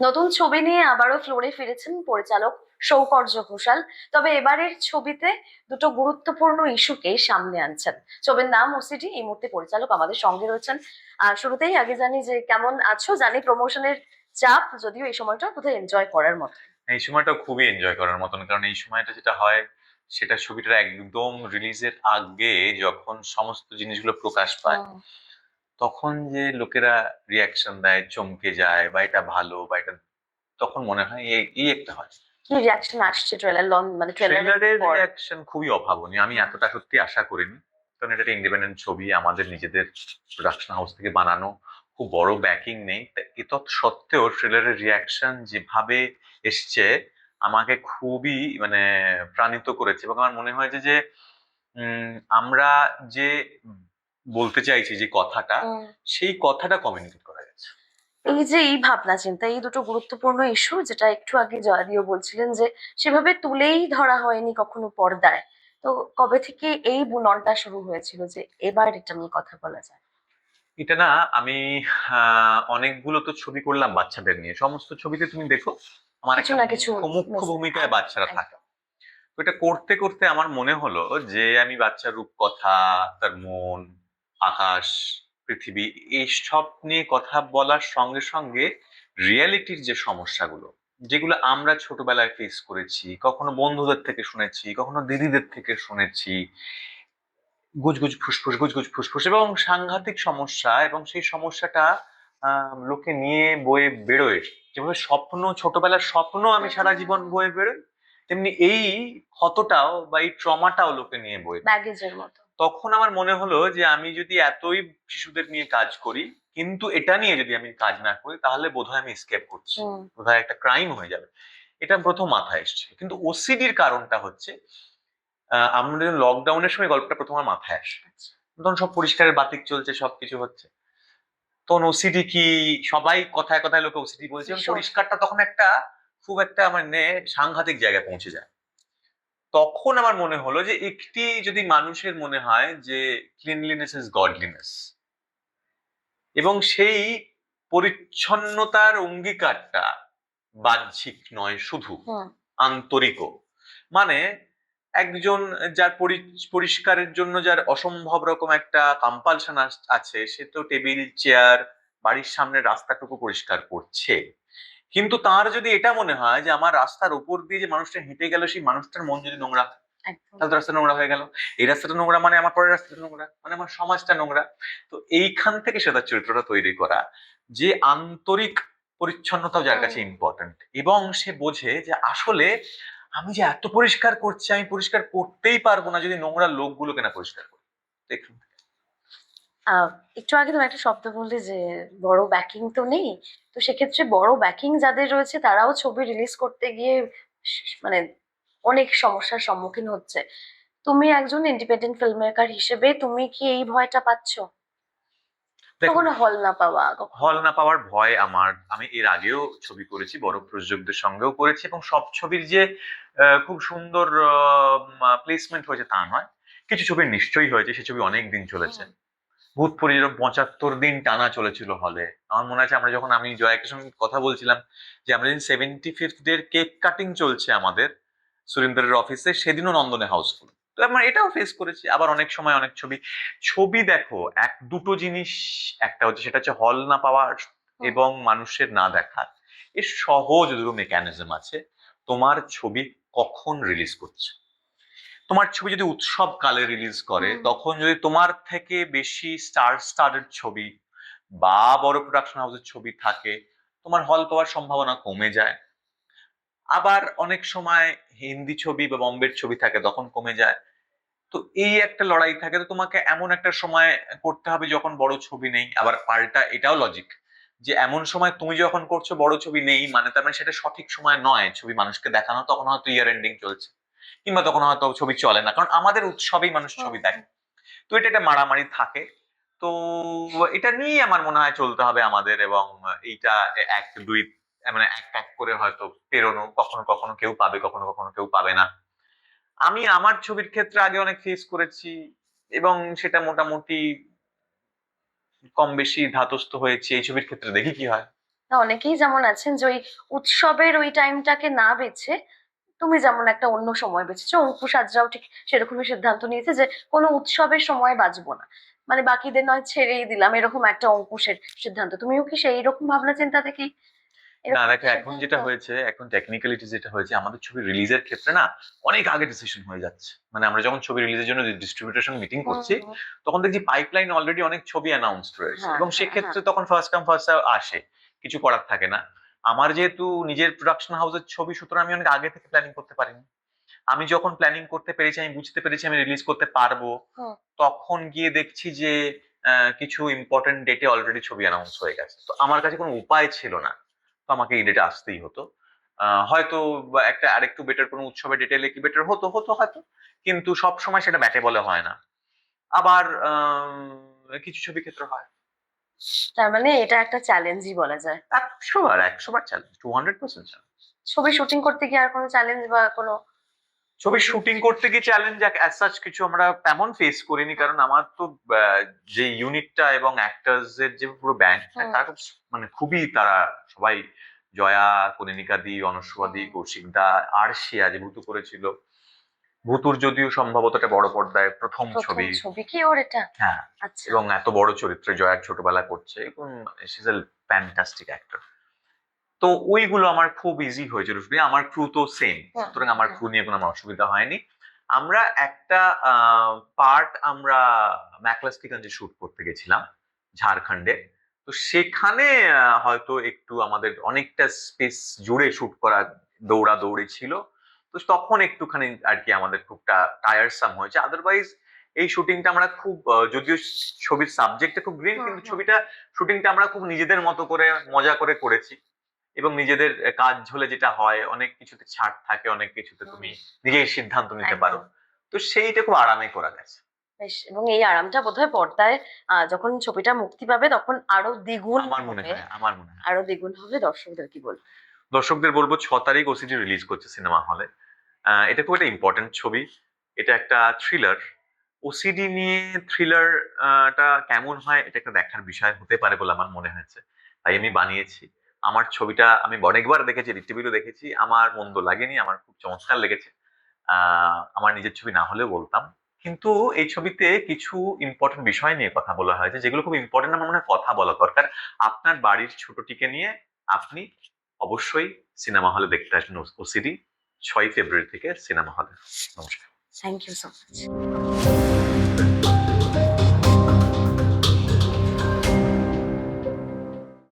নতুন ছবি নিয়ে আবারও ফ্লোরে ফিরেছেন পরিচালক সৌকর্য ঘোষাল। তবে এবারের ছবিতে দুটো গুরুত্বপূর্ণ ইস্যুকে সামনে আনছেন। ছবির নাম ওসিডি। এই মুহূর্তে পরিচালক আমাদের সঙ্গে রয়েছেন। শুরুতেই আগে জানি যে কেমন আছো। জানি প্রমোশনের চাপ, যদিও এই সময়টা কোথায় এনজয় করার মতো। এই সময়টা খুবই এনজয় করার মতন, কারণ এই সময়টা যেটা হয় সেটা ছবিটার একদম রিলিজের আগে যখন সমস্ত জিনিসগুলো প্রকাশ পায়, হুম। তখন যে লোকেরা রিয়াকশন দেয়, চমকে যায়, বা এটা ভালো বা এটা, তখন মনে হয় এই এই একটা হয়। কি রিয়াকশন আসছে ট্রেলার মানে ট্রেলারের ট্রেলারের পর? রিয়াকশন খুবই অভাবনীয়, আমি হুম। এতটা সত্যি আশা করিনি। কারণ এটা একটা ইন্ডিপেন্ডেন্ট ছবি, আমাদের নিজেদের প্রোডাকশন হাউস থেকে বানানো, খুব বড় ব্যাকিং নেই। এ সত্ত্বেও ট্রেলারের রিয়াকশন যেভাবে এসছে আমাকে খুবই মানে প্রাণিত করেছে, এবং আমার মনে হয়েছে যে আমরা যে বলতে চাইছি যে কথাটা, হুম। সেই কথাটা কমিউনিকেট করা গেছে। এই যে এই ভাবনা চিন্তা, এই দুটো গুরুত্বপূর্ণ ইস্যু, যেটা একটু আগে জয়াদিও বলছিলেন যে সেভাবে তুলেই ধরা হয়নি কখনো পর্দায়। তো কবে থেকে এই বুননটা শুরু হয়েছিল যে এবার এটা নিয়ে কথা বলা যায়? এটা না, আমি অনেকগুলো তো ছবি করলাম বাচ্চাদের নিয়ে, সমস্ত ছবিতে তুমি দেখো আমার কিছু একটা না কিছু মুখ্য মুখ্য মিস। ভূমিকায় একদম বাচ্চারা থাকে। একদম। তো এটা করতে করতে আমার মনে হলো যে আমি বাচ্চার রূপকথা, তার মন, আকাশ, পৃথিবী, এই সব নিয়ে কথা বলার সঙ্গে সঙ্গে রিয়েলিটির যে সমস্যাগুলো, যেগুলো আমরা ছোটবেলায় ফেস করেছি, কখনো বন্ধুদের থেকে শুনেছি, কখনো দিদিদের থেকে শুনেছি, গুজগুজ ফুসফুস গুজগুজ ফুসফুস, এবং সাংঘাতিক সমস্যা, এবং সেই সমস্যাটা লোকে নিয়ে বয়ে বেরোয়। যেভাবে স্বপ্ন, ছোটবেলার স্বপ্ন আমি সারা জীবন বয়ে বেরোই, তেমনি এই ক্ষতটাও বা এই ট্রমাটাও লোকে নিয়ে বয়ে বেরোয়। ব্যাগেজের মতো। তখন আমার মনে হলো যে আমি যদি এতই শিশুদের নিয়ে কাজ করি, কিন্তু এটা নিয়ে যদি আমি কাজ না করি, তাহলে বোধহয় আমি এসকেপ করছি, হুম। বোধহয় একটা ক্রাইম হয়ে যাবে। এটা প্রথম মাথায় এসছে। কিন্তু ওসিডির কারণটা হচ্ছে, আমরা লকডাউনের সময় গল্পটা প্রথম আমার মাথায় আসে। আচ্ছা। তখন সব পরিষ্কারের বাতিক চলছে, সবকিছু হচ্ছে। তখন ওসিডি কি, সবাই কথায় কথায় লোকে ওসিডি বলছে, এবং ভীষণ। পরিষ্কারটা তখন একটা খুব একটা মানে সাংঘাতিক জায়গায় পৌঁছে যায়। তখন আমার মনে হলো যে একটি যদি মানুষের মনে হয় যে ক্লিনলিনেস ইজ গডলিনেস, এবং সেই পরিচ্ছন্নতার অঙ্গীকারটা বাহ্যিক নয় শুধু, হুম। আন্তরিকও। মানে একজন যার পরিষ্কারের জন্য যার অসম্ভব রকম একটা কম্পালশন আছে, সে তো টেবিল চেয়ার, বাড়ির সামনে রাস্তাটুকু পরিষ্কার করছে। কিন্তু তার যদি এটা মনে হয় যে আমার রাস্তার উপর দিয়ে যে মানুষটা হেঁটে গেল, সেই মানুষটার মন যদি নোংরা হয়, একদম। তাহলে তো রাস্তা নোংরা হয়ে গেল। এই রাস্তাটা নোংরা মানে আমার পরের রাস্তাটা নোংরা, মানে আমার সমাজটা নোংরা। তো এইখান থেকে সে তার চরিত্রটা তৈরি করা, যে আন্তরিক পরিচ্ছন্নতাও যার কাছে হুম। ইম্পর্টেন্ট, এবং সে বোঝে যে আসলে আমি যে এত পরিষ্কার করছি, আমি পরিষ্কার করতেই পারবো না যদি নোংরা লোকগুলোকে না পরিষ্কার করি। দেখুন। আহ একটু আগে তুমি একটা শব্দ বললে যে বড় ব্যাকিং তো নেই। তো সেক্ষেত্রে বড় ব্যাকিং যাদের রয়েছে তারাও ছবি রিলিজ করতে গিয়ে মানে অনেক সমস্যার সম্মুখীন হচ্ছে। তুমি একজন ইন্ডিপেন্ডেন্ট ফিল্ম মেকার হিসেবে তুমি কি এই ভয়টা পাচ্ছো? দেখো, কখনো হল না পাওয়া, কখনো। হল না পাওয়ার ভয় আমার, আমি এর আগেও ছবি করেছি, বড় প্রযোজকদের সঙ্গেও করেছি, এবং সব ছবির যে খুব সুন্দর প্লেসমেন্ট হয়েছে তা নয়। কিছু ছবির নিশ্চয়ই হয়েছে, সে ছবি অনেক দিন চলেছে। হুম। ভূতপুরি যেরকম 75 দিন টানা চলেছিল হলে। আমার মনে আছে আমরা যখন, আমি জয়াকের সঙ্গে কথা বলছিলাম যে আমরা যেদিন 75th ডে কেক কাটিং চলছে আমাদের সুরিন্দরের অফিসে, সেদিনও নন্দনে হাউসফুল। তো আমরা এটাও ফেস করেছি। আবার অনেক সময় অনেক ছবি, ছবি দেখো এক দুটো জিনিস, একটা হচ্ছে সেটা হচ্ছে হল না পাওয়ার হুম। এবং মানুষের না দেখা। এর সহজ দুটো মেকানিজম আছে। তোমার ছবি কখন রিলিজ করছে, তোমার ছবি যদি উৎসবকালে রিলিজ করে, হুম। তখন যদি তোমার থেকে বেশি স্টার স্টারের ছবি বা বড় প্রোডাকশন হাউসের ছবি থাকে, তোমার হল পাওয়ার সম্ভাবনা কমে যায়। আবার অনেক সময় হিন্দি ছবি বা বম্বের ছবি থাকে, তখন কমে যায়। তো এই একটা লড়াই থাকে। তো তোমাকে এমন একটা সময় করতে হবে যখন বড় ছবি নেই। আবার পাল্টা এটাও লজিক যে এমন সময় তুমি যখন করছো বড় ছবি নেই, মানে তার মানে সেটা সঠিক সময় নয় ছবি মানুষকে দেখানো, তখন হয়তো ইয়ার এন্ডিং চলছে, কিংবা তখন হয়তো ছবি চলে না, কারণ আমাদের উৎসবেই মানুষ হুম। ছবি দেখে। তো এটা একটা মারামারি থাকে। তো এটা নিয়ে আমার মনে হয় চলতে হবে আমাদের, এবং এইটা এক দুই মানে এক এক করে হয়তো পেরোনো, কখনো কখনো কেউ পাবে, কখনো কখনো কেউ পাবে না। আমি আমার ছবির ক্ষেত্রে আগে অনেক ফেস করেছি, এবং সেটা মোটামুটি কম বেশি ধাতস্থ হয়েছে। এই ছবির ক্ষেত্রে দেখি কি হয়। না, অনেকেই যেমন আছেন যে ওই উৎসবের ওই টাইমটাকে না বেছে, তুমি যেমন একটা অন্য সময় বেছেছো, অঙ্কুশ আজরাও ঠিক সেরকমই সিদ্ধান্ত নিয়েছে যে কোনো উৎসবের সময় বাজবো না, মানে বাকিদের নয় ছেড়েই দিলাম, এরকম একটা অঙ্কুশের সিদ্ধান্ত। তুমিও কি সেই রকম ভাবনা চিন্তা থেকেই না এরকম দেখো, একটা এখন সিদ্ধান্ত? যেটা হয়েছে, এখন টেকনিক্যালিটি যেটা হয়েছে, আমাদের ছবি রিলিজের ক্ষেত্রে না অনেক আগে ডিসিশন হয়ে যাচ্ছে। মানে আমরা যখন ছবি রিলিজের জন্য ডিস্ট্রিবিউটার সঙ্গে মিটিং হুম করছি, হুম। তখন দেখছি পাইপলাইন অলরেডি অনেক ছবি অ্যানাউন্সড রয়েছে, হ্যাঁ এবং হ্যাঁ হ্যাঁ। সেক্ষেত্রে তখন ফার্স্ট কাম ফার্স্ট আসে, কিছু করার থাকে না। আমার যেহেতু নিজের প্রোডাকশন হাউসের ছবি, সুতরাং আমি অনেক আগে থেকে প্ল্যানিং করতে পারিনি। আমি যখন প্ল্যানিং করতে পেরেছি, আমি বুঝতে পেরেছি আমি রিলিজ করতে পারবো, হুম। তখন গিয়ে দেখছি যে কিছু ইম্পর্টেন্ট ডেটে অলরেডি ছবি অ্যানাউন্স হয়ে গেছে। তো আমার কাছে কোনো উপায় ছিল না, তো আমাকে এই ডেটে আসতেই হতো। হয়তো বা একটা আরেকটু বেটার কোনো উৎসবের ডেটে এলে কি বেটার হতো, হতো হয়তো, কিন্তু সব সময় সেটা ব্যাটে বলে হয় না। আবার কিছু ছবি ক্ষেত্রে হয়। তার মানে এটা একটা চ্যালেঞ্জই বলা যায়। 100 বার চ্যালেঞ্জ, 200% চ্যালেঞ্জ। ছবি শুটিং করতে গিয়ে আর কোনো চ্যালেঞ্জ বা কোনো ছবির কঠিন? শুটিং করতে গিয়ে চ্যালেঞ্জ অ্যাজ সাচ কিছু আমরা তেমন ফেস করিনি, কারণ আমার তো যে ইউনিটটা এবং অ্যাক্টার্স এর যে পুরো ব্যান্ড, হুম তারা খুব মানে খুবই তারা সবাই, জয়া, কনিনিকা দি, অনস্বরা দি, হুম। কৌশিক দা, আরশিয়া যে ভূতু করেছিল। ভূতুর যদিও সম্ভবত এটা বড় পর্দায় প্রথম প্রথম ছবি। ছবি কি ওর এটা? হ্যাঁ, আচ্ছা। এবং এত বড় চরিত্রে জয়ার ছোটবেলা করছে, এবং she is a fantastic actor. তো ওইগুলো আমার খুব ইজি হয়েছিল শুটিং। আমার ক্রু তো সেম, হুম সুতরাং হুম আমার হুম। ক্রু নিয়ে কোনো আমার অসুবিধা হয়নি। আমরা একটা পার্ট আমরা ম্যাকলাস্টিগঞ্জে শুট করতে গেছিলাম, ঝাড়খণ্ডে। তো সেখানে হয়তো একটু আমাদের অনেকটা স্পেস জুড়ে শুট করা, দৌড়াদৌড়ি ছিল। তো তখন একটুখানি আর কি আমাদের খুবটা টায়ারসাম হয়েছে। আদারওয়াইজ এই শুটিংটা আমরা খুব যদিও ছবির সাবজেক্টটা খুব গ্রিন, হুম কিন্তু হুম। ছবিটা শুটিংটা আমরা খুব নিজেদের মতো করে মজা করে করেছি। এবং নিজেদের কাজ হলে যেটা হয়, অনেক কিছুতে ছাড় থাকে, অনেক কিছুতে হুম, তুমি নিজেই সিদ্ধান্ত নিতে পারো। একদম। তো সেইটা খুব আরামে করা গেছে। বেশ, এবং এই আরামটা বোধহয় পর্দায় যখন ছবিটা মুক্তি পাবে তখন আরো দ্বিগুণ আমার মনে হবে। হয়, আমার মনে হয় আরো দ্বিগুণ হবে, দর্শকদের কি বলবো? দর্শকদের বলবো 6 তারিখ ওসিডি রিলিজ করছে সিনেমা হলে। এটা খুব একটা ইম্পর্টেন্ট ছবি। এটা একটা থ্রিলার। ওসিডি নিয়ে থ্রিলার টা কেমন হয়, এটা একটা দেখার বিষয় হতে পারে বলে আমার মনে হয়েছে, তাই আমি বানিয়েছি। আমার ছবিটা আমি অনেকবার দেখেছি, রিটিভিরও দেখেছি, আমার মন্দ লাগেনি, আমার খুব চমৎকার লেগেছে। আমার নিজের ছবি না হলেও বলতাম। কিন্তু এই ছবিতে কিছু ইম্পর্টেন্ট বিষয় নিয়ে কথা বলা হয়েছে, যেগুলো খুব ইম্পর্টেন্ট, আমার মনে হয় কথা বলা দরকার। আপনার বাড়ির ছোটটিকে নিয়ে আপনি অবশ্যই সিনেমা হলে দেখতে আসবেন ওসিডি, 6 ফেব্রুয়ারি থেকে সিনেমা হলে। নমস্কার। Thank you so much.